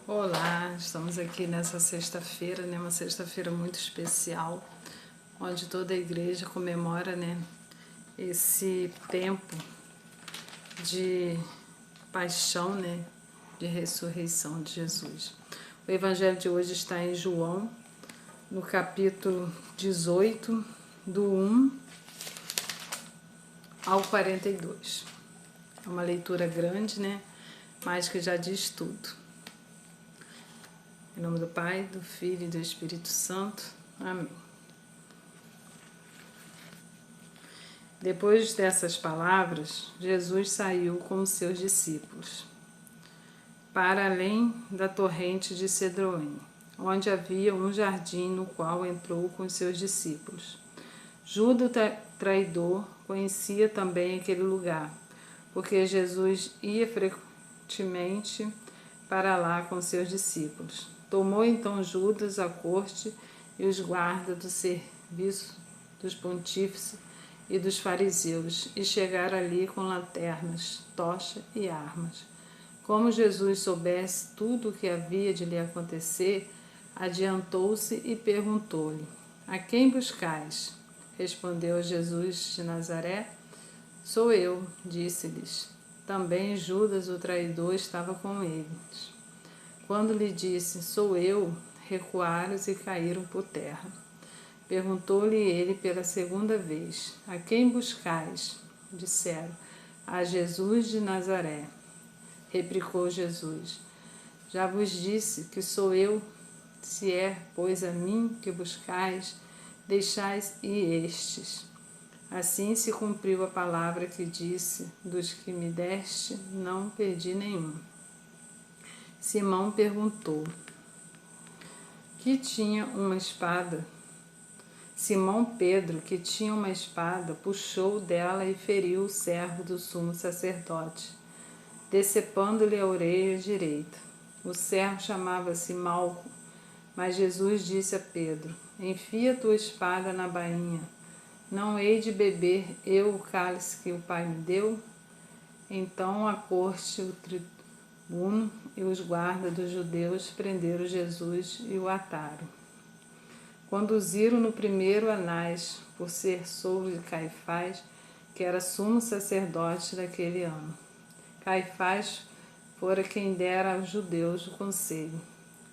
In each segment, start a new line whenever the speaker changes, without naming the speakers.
Olá, estamos aqui nessa sexta-feira, né? Uma sexta-feira muito especial, onde toda a igreja comemora, né? Esse tempo de paixão, né? De ressurreição de Jesus. O evangelho de hoje está em João, no capítulo 18, do 1 ao 42. É uma leitura grande, né? Mas que já diz tudo. Em nome do Pai, do Filho e do Espírito Santo. Amém. Depois dessas palavras, Jesus saiu com os seus discípulos para além da torrente de Cedroim, onde havia um jardim no qual entrou com os seus discípulos. Judas, traidor, conhecia também aquele lugar, porque Jesus ia frequentemente para lá com seus discípulos. Tomou então Judas a corte e os guardas do serviço dos pontífices e dos fariseus, e chegaram ali com lanternas, tocha e armas. Como Jesus soubesse tudo o que havia de lhe acontecer, adiantou-se e perguntou-lhe: A quem buscais? Respondeu Jesus de Nazaré: Sou eu, disse-lhes. Também Judas, o traidor, estava com eles. Quando lhe disse, sou eu, recuaram e caíram por terra. Perguntou-lhe ele pela segunda vez, a quem buscais? Disseram, a Jesus de Nazaré. Replicou Jesus, já vos disse que sou eu, se é, pois, a mim que buscais, deixais ir estes. Assim se cumpriu a palavra que disse, dos que me deste, não perdi nenhum. Simão perguntou, que tinha uma espada? Simão Pedro, que tinha uma espada, puxou dela e feriu o servo do sumo sacerdote, decepando-lhe a orelha direita. O servo chamava-se Malco, mas Jesus disse a Pedro, enfia tua espada na bainha. Não hei de beber eu o cálice que o Pai me deu? Então a corte, o tribuno e os guardas dos judeus prenderam Jesus e o ataram. Conduziram no primeiro Anás, por ser sogro de Caifás, que era sumo sacerdote daquele ano. Caifás fora quem dera aos judeus o conselho.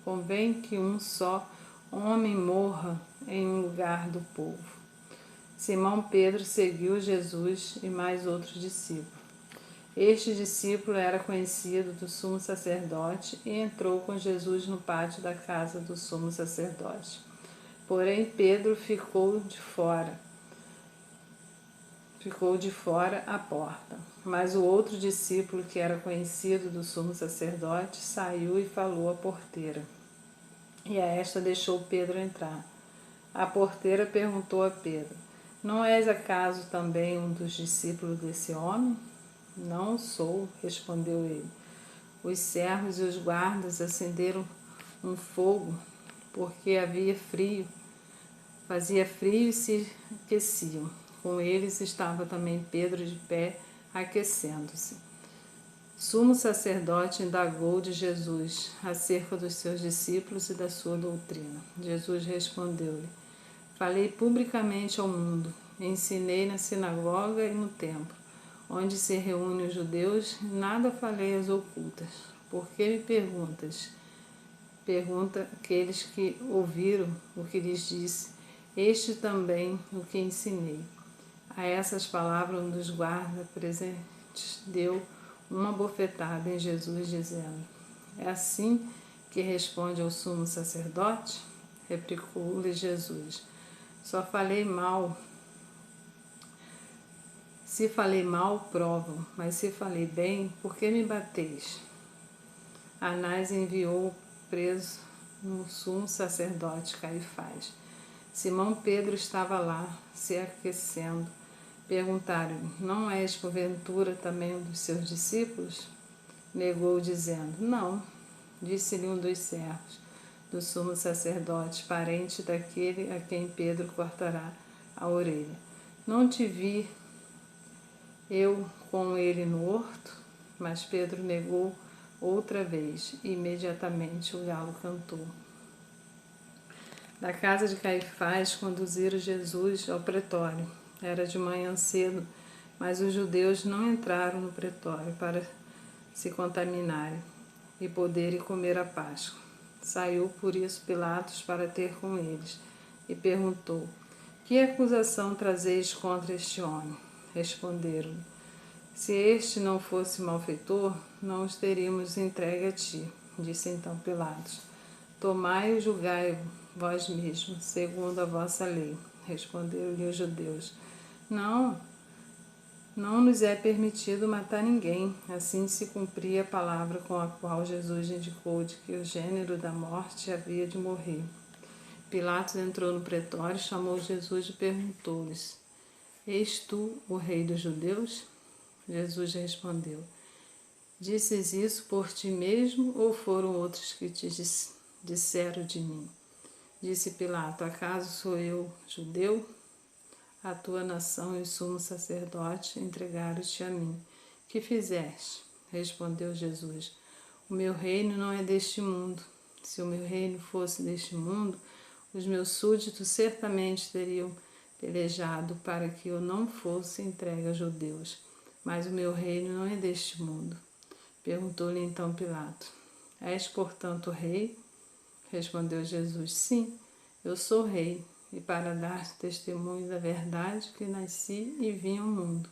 Convém que um só homem morra em um lugar do povo. Simão Pedro seguiu Jesus e mais outros discípulos. Este discípulo era conhecido do sumo sacerdote e entrou com Jesus no pátio da casa do sumo sacerdote. Porém, Pedro ficou de fora à porta. Mas o outro discípulo, que era conhecido do sumo sacerdote, saiu e falou à porteira. E a esta deixou Pedro entrar. A porteira perguntou a Pedro, não és acaso também um dos discípulos desse homem? Não sou, respondeu ele. Os servos e os guardas acenderam um fogo, porque havia frio. Fazia frio e se aqueciam. Com eles estava também Pedro de pé, aquecendo-se. Sumo sacerdote indagou de Jesus acerca dos seus discípulos e da sua doutrina. Jesus respondeu-lhe, falei publicamente ao mundo, ensinei na sinagoga e no templo, onde se reúnem os judeus, nada falei às ocultas. Por que me perguntas? Pergunta aqueles que ouviram o que lhes disse, este também o que ensinei. A essas palavras, um dos guardas presentes deu uma bofetada em Jesus, dizendo, é assim que responde ao sumo sacerdote? Replicou-lhe Jesus, só falei mal. Se falei mal, provam, mas se falei bem, por que me bateis? Anás enviou preso no sumo sacerdote Caifás. Simão Pedro estava lá, se aquecendo. Perguntaram-lhe, não és porventura também um dos seus discípulos? Negou, dizendo, não. Disse-lhe um dos servos do sumo sacerdote, parente daquele a quem Pedro cortará a orelha. Não te vi eu com ele no horto? Mas Pedro negou outra vez, e imediatamente o galo cantou. Da casa de Caifás conduziram Jesus ao pretório. Era de manhã cedo, mas os judeus não entraram no pretório para se contaminarem e poderem comer a Páscoa. Saiu por isso Pilatos para ter com eles e perguntou: que acusação trazeis contra este homem? Responderam: se este não fosse malfeitor, não os teríamos entregue a ti. Disse então Pilatos: tomai e julgai-o vós mesmos, segundo a vossa lei. Responderam-lhe os judeus: não nos é permitido matar ninguém. Assim se cumpria a palavra com a qual Jesus indicou de que o gênero da morte havia de morrer. Pilatos entrou no pretório, chamou Jesus e perguntou-lhes: és tu o rei dos judeus? Jesus respondeu: disses isso por ti mesmo ou foram outros que te disseram de mim? Disse Pilato: acaso sou eu judeu? A tua nação e o sumo sacerdote entregaram-te a mim. Que fizeste? Respondeu Jesus: o meu reino não é deste mundo. Se o meu reino fosse deste mundo, os meus súditos certamente teriam pelejado para que eu não fosse entregue aos judeus. Mas o meu reino não é deste mundo. Perguntou-lhe então Pilato: és, portanto, rei? Respondeu Jesus: sim, eu sou rei, e para dar testemunho da verdade que nasci e vim ao mundo.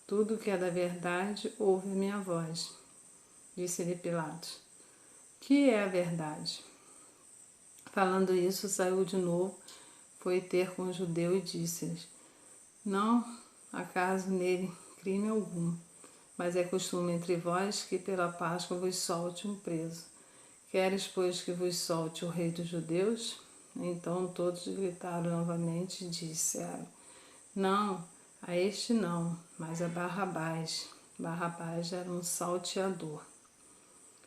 Tudo que é da verdade ouve a minha voz. Disse-lhe Pilatos: que é a verdade? Falando isso, saiu de novo, foi ter com o judeu e disse-lhes: não acaso nele crime algum, mas é costume entre vós que pela Páscoa vos solte um preso. Queres, pois, que vos solte o rei dos judeus? Então todos gritaram novamente e disseram: não, a este não, mas a Barrabás. Barrabás era um salteador.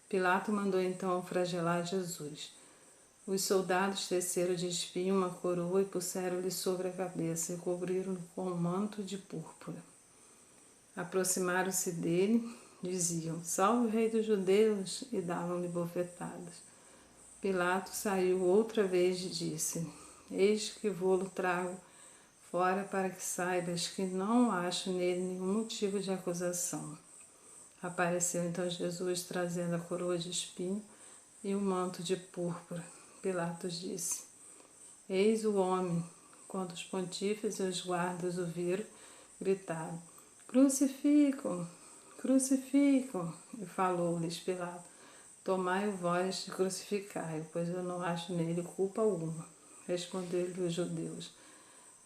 Pilato mandou então flagelar Jesus. Os soldados teceram de espinho uma coroa e puseram-lhe sobre a cabeça e cobriram-no com um manto de púrpura. Aproximaram-se dele, diziam: salve o rei dos judeus, e davam-lhe bofetadas. Pilato saiu outra vez e disse: eis que vô-lo trago fora para que saibas que não acho nele nenhum motivo de acusação. Apareceu então Jesus trazendo a coroa de espinho e o manto de púrpura. Pilatos disse: eis o homem. Quando os pontífices e os guardas o viram, gritaram: crucificam, crucificam. E falou-lhes Pilato: tomai-o vós e crucificai-o, pois eu não acho nele culpa alguma. Responderam-lhe os judeus: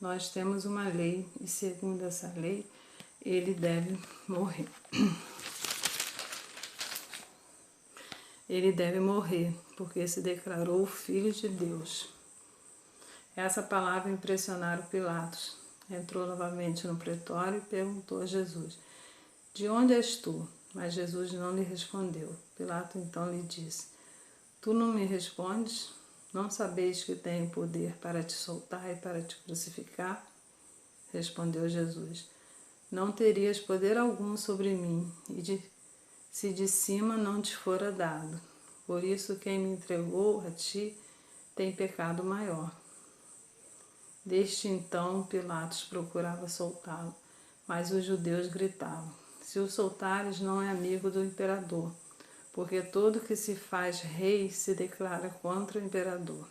nós temos uma lei, e segundo essa lei, ele deve morrer. Ele deve morrer, porque se declarou o Filho de Deus. Essa palavra impressionaram Pilatos. Entrou novamente no pretório e perguntou a Jesus: de onde és tu? Mas Jesus não lhe respondeu. Pilato então lhe disse: tu não me respondes? Não sabeis que tenho poder para te soltar e para te crucificar? Respondeu Jesus: não terias poder algum sobre mim, se de cima não te fora dado. Por isso quem me entregou a ti tem pecado maior. Desde então Pilatos procurava soltá-lo, mas os judeus gritavam: se o soltares, não é amigo do imperador, porque todo que se faz rei se declara contra o imperador.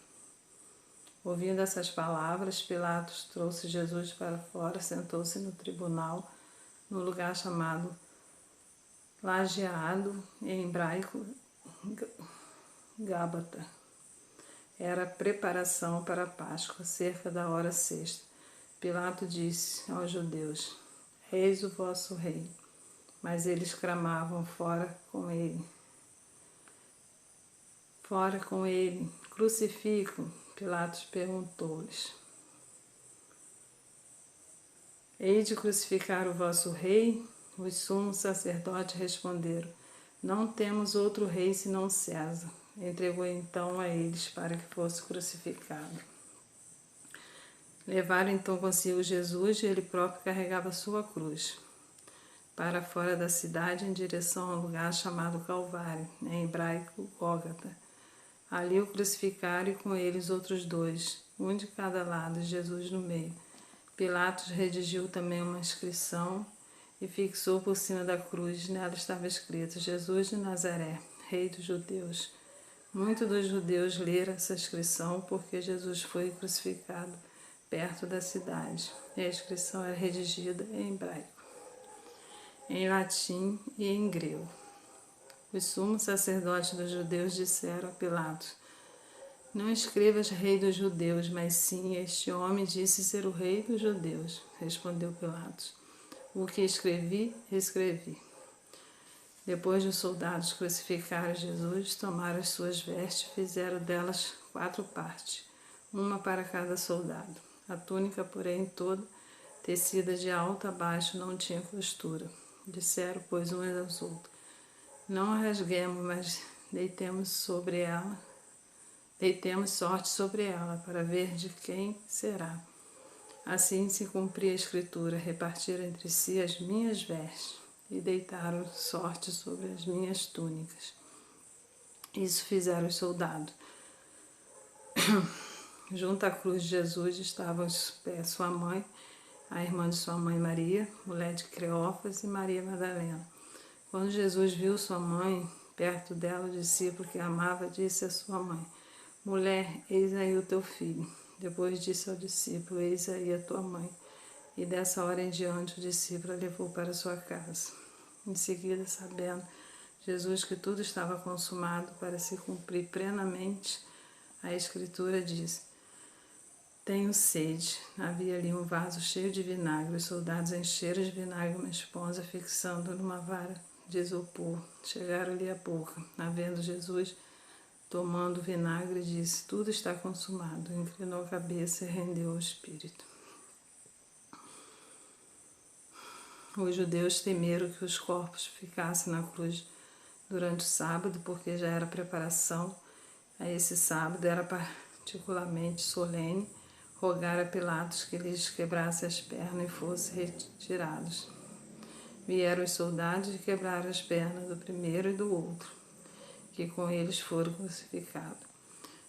Ouvindo essas palavras, Pilatos trouxe Jesus para fora, sentou-se no tribunal, no lugar chamado Lajeado, em hebraico Gábata. Era a preparação para a Páscoa, cerca da hora sexta. Pilato disse aos judeus: eis o vosso rei. Mas eles clamavam: fora com ele. Fora com ele, crucificam. Pilatos perguntou-lhes: hei de crucificar o vosso rei? Os sumos sacerdotes responderam: não temos outro rei senão César. Entregou então a eles para que fosse crucificado. Levaram então consigo Jesus e ele próprio carregava sua cruz. para fora da cidade em direção ao lugar chamado Calvário, em hebraico Gólgota. Ali o crucificaram e com eles outros dois, um de cada lado, Jesus no meio. Pilatos redigiu também uma inscrição e fixou por cima da cruz. Nela estava escrito: Jesus de Nazaré, Rei dos Judeus. Muitos dos judeus leram essa inscrição porque Jesus foi crucificado perto da cidade. E a inscrição era redigida em hebraico, em latim e em grego. Os sumos sacerdotes dos judeus disseram a Pilatos: Não escrevas Rei dos Judeus, mas sim, este homem disse ser o Rei dos Judeus. Respondeu Pilatos: O que escrevi, escrevi. Depois os soldados crucificaram Jesus, tomaram as suas vestes e fizeram delas 4 partes, uma para cada soldado. A túnica, porém, toda, tecida de alto a baixo, não tinha costura. Disseram, pois, uns aos outros: Não a rasguemos, mas deitemos sorte sobre ela, para ver de quem será. Assim se cumpria a escritura: repartiram entre si as minhas vestes e deitaram sorte sobre as minhas túnicas. Isso fizeram os soldados. Junto à cruz de Jesus estavam os pés sua mãe, a irmã de sua mãe Maria, mulher de Cleófas, e Maria Madalena. Quando Jesus viu sua mãe perto dela, o discípulo que amava disse à sua mãe: Mulher, eis aí o teu filho. Depois disse ao discípulo: Eis aí a tua mãe. E dessa hora em diante o discípulo a levou para sua casa. Em seguida, sabendo Jesus que tudo estava consumado para se cumprir plenamente, a Escritura diz: Tenho sede. Havia ali um vaso cheio de vinagre. Os soldados encheram de vinagre uma esponja, fixando numa vara de isopor. Chegaram-lhe à boca. Havendo Jesus tomando o vinagre, disse: Tudo está consumado. Inclinou a cabeça e rendeu o espírito. Os judeus temeram que os corpos ficassem na cruz durante o sábado, porque já era preparação a esse sábado, era particularmente solene. Rogaram a Pilatos que lhes quebrasse as pernas e fossem retirados. Vieram os soldados e quebraram as pernas do primeiro e do outro, que com eles foram crucificados.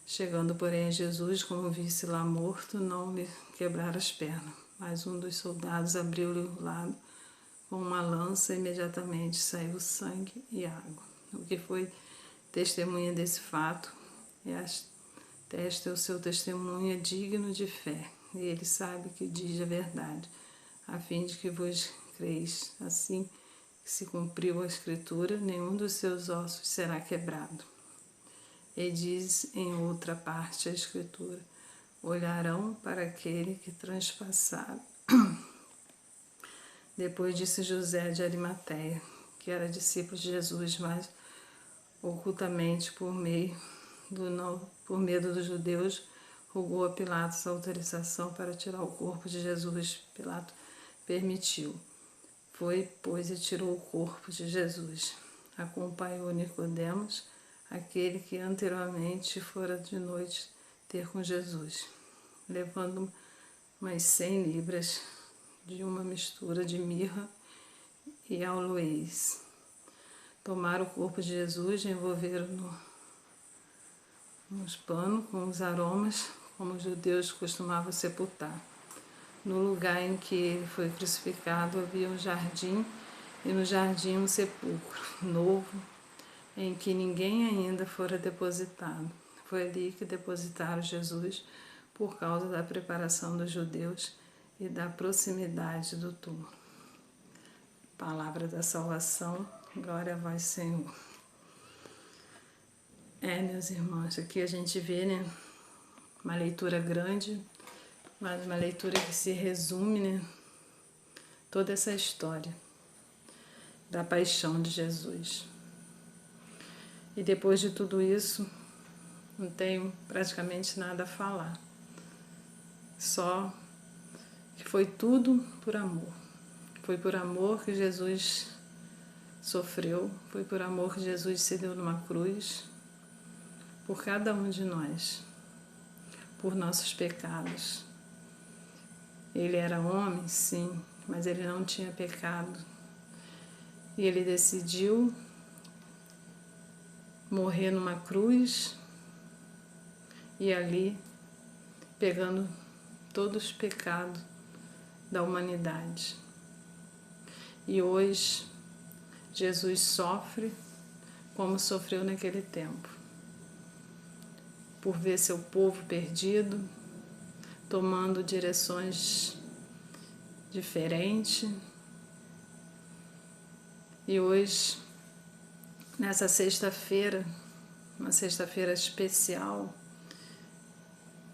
Chegando, porém, a Jesus, como visse lá morto, não lhe quebraram as pernas. Mas um dos soldados abriu-lhe o lado com uma lança, e imediatamente saiu sangue e água. O que foi testemunha desse fato este é o seu testemunho, é digno de fé, e ele sabe que diz a verdade, a fim de que vos creis. Assim que se cumpriu a Escritura, nenhum dos seus ossos será quebrado. E diz em outra parte a Escritura: olharão para aquele que transpassaram. Depois disse José de Arimateia, que era discípulo de Jesus, mas ocultamente, por medo dos judeus, rogou a Pilatos a autorização para tirar o corpo de Jesus. Pilatos permitiu. Foi, pois, e tirou o corpo de Jesus. Acompanhou Nicodemos, aquele que anteriormente fora de noite ter com Jesus, levando umas 100 libras de uma mistura de mirra e aloés. Tomaram o corpo de Jesus e envolveram nos panos com os aromas, como os judeus costumavam sepultar. No lugar em que ele foi crucificado havia um jardim, e no jardim um sepulcro novo, em que ninguém ainda fora depositado. Foi ali que depositaram Jesus por causa da preparação dos judeus e da proximidade do túmulo. Palavra da salvação, glória a vós, Senhor. Meus irmãos, aqui a gente vê, né, uma leitura grande, mas uma leitura que se resume, né, toda essa história da paixão de Jesus. E depois de tudo isso, não tenho praticamente nada a falar. Só que foi tudo por amor. Foi por amor que Jesus sofreu, foi por amor que Jesus se deu numa cruz, por cada um de nós, por nossos pecados. Ele era homem, sim, mas ele não tinha pecado. E ele decidiu morrer numa cruz e ali pegando todos os pecados da humanidade. E hoje Jesus sofre como sofreu naquele tempo, por ver seu povo perdido, tomando direções diferentes. E hoje, nessa sexta-feira, uma sexta-feira especial,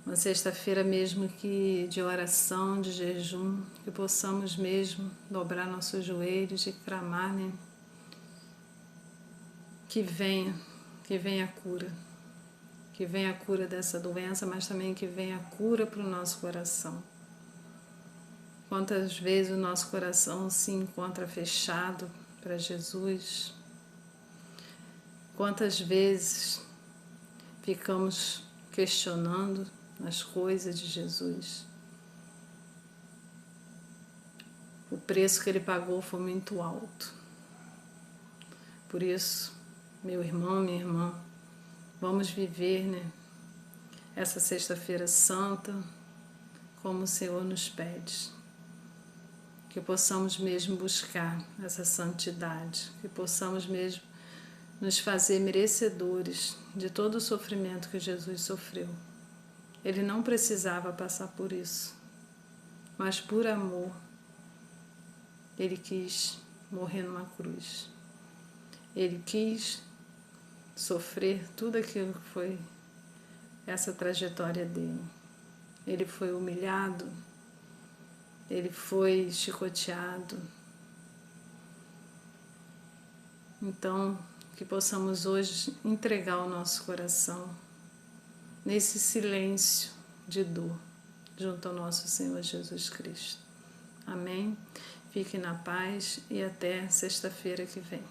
uma sexta-feira mesmo que de oração, de jejum, que possamos mesmo dobrar nossos joelhos e clamar, né? Que venha a cura. Que venha a cura dessa doença, mas também que venha a cura para o nosso coração. Quantas vezes o nosso coração se encontra fechado para Jesus? Quantas vezes ficamos questionando as coisas de Jesus? O preço que ele pagou foi muito alto. Por isso, meu irmão, minha irmã, vamos viver, né, essa sexta-feira santa como o Senhor nos pede. Que possamos mesmo buscar essa santidade, que possamos mesmo nos fazer merecedores de todo o sofrimento que Jesus sofreu. Ele não precisava passar por isso, mas por amor, ele quis morrer numa cruz. Ele quis sofrer tudo aquilo que foi essa trajetória dele. Ele foi humilhado, ele foi chicoteado. Então, que possamos hoje entregar o nosso coração nesse silêncio de dor junto ao nosso Senhor Jesus Cristo. Amém? Fique na paz e até sexta-feira que vem.